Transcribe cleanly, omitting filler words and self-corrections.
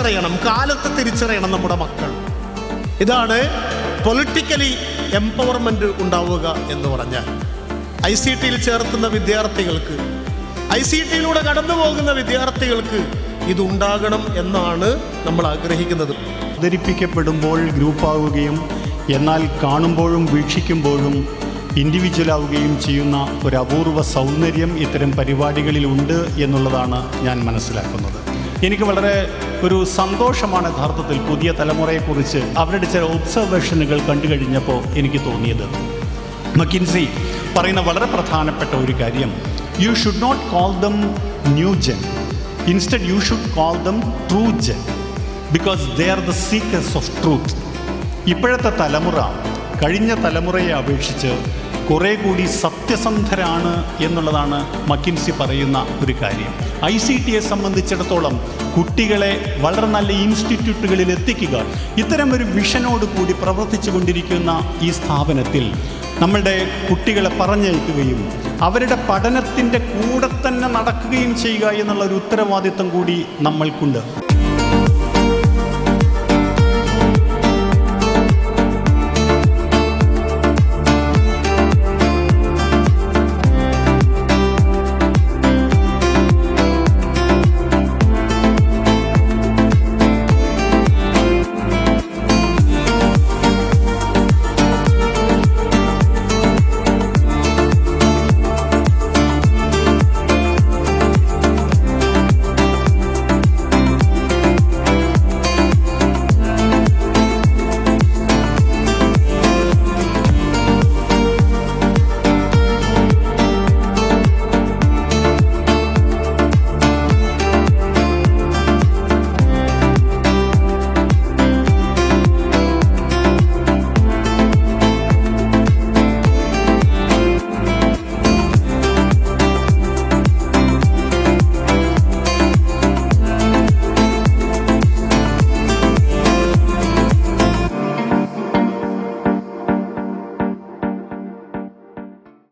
തിരിച്ചറിയണം, കാലത്തെ തിരിച്ചറിയണം നമ്മുടെ മക്കൾ. ഇതാണ് പൊളിറ്റിക്കലി എംപവർമെൻ്റ് ഉണ്ടാവുക എന്ന് പറഞ്ഞാൽ. ICT-യിൽ ചേർത്തുന്ന വിദ്യാർത്ഥികൾക്ക്, ICT-യിലൂടെ കടന്നു പോകുന്ന വിദ്യാർത്ഥികൾക്ക് ഇതുണ്ടാകണം എന്നാണ് നമ്മൾ ആഗ്രഹിക്കുന്നത്. അവതരിപ്പിക്കപ്പെടുമ്പോൾ ഗ്രൂപ്പാവുകയും എന്നാൽ കാണുമ്പോഴും വീക്ഷിക്കുമ്പോഴും ഇൻഡിവിജ്വലാവുകയും ചെയ്യുന്ന ഒരു അപൂർവ സൗന്ദര്യം ഇത്തരം പരിപാടികളിലുണ്ട് എന്നുള്ളതാണ് ഞാൻ മനസ്സിലാക്കുന്നത്. എനിക്ക് വളരെ ഒരു സന്തോഷമാണ് യഥാർത്ഥത്തിൽ പുതിയ തലമുറയെക്കുറിച്ച് അവരുടെ ചില ഒബ്സർവേഷനുകൾ കണ്ടു കഴിഞ്ഞപ്പോൾ എനിക്ക് തോന്നിയത്. മക്കിൻസി പറയുന്ന വളരെ പ്രധാനപ്പെട്ട ഒരു കാര്യം, you should not call them new gen, instead you should call them true gen, because they are the seekers of truth. ഇപ്പോഴത്തെ തലമുറ കഴിഞ്ഞ തലമുറയെ അപേക്ഷിച്ച് കുറേ കൂടി സത്യസന്ധരാണ് എന്നുള്ളതാണ് മക്കിൻസി പറയുന്ന ഒരു കാര്യം. ICT-യെ സംബന്ധിച്ചിടത്തോളം കുട്ടികളെ വളരെ നല്ല ഇൻസ്റ്റിറ്റ്യൂട്ടുകളിൽ എത്തിക്കുക, ഇത്തരം ഒരു വിഷനോട് കൂടി പ്രവർത്തിച്ചു കൊണ്ടിരിക്കുന്ന ഈ സ്ഥാപനത്തിൽ നമ്മളുടെ കുട്ടികളെ പറഞ്ഞയക്കുകയും അവരുടെ പഠനത്തിൻ്റെ കൂടെ തന്നെ നടക്കുകയും ചെയ്യുക എന്നുള്ള ഒരു ഉത്തരവാദിത്വം കൂടി നമ്മൾക്കുണ്ട്.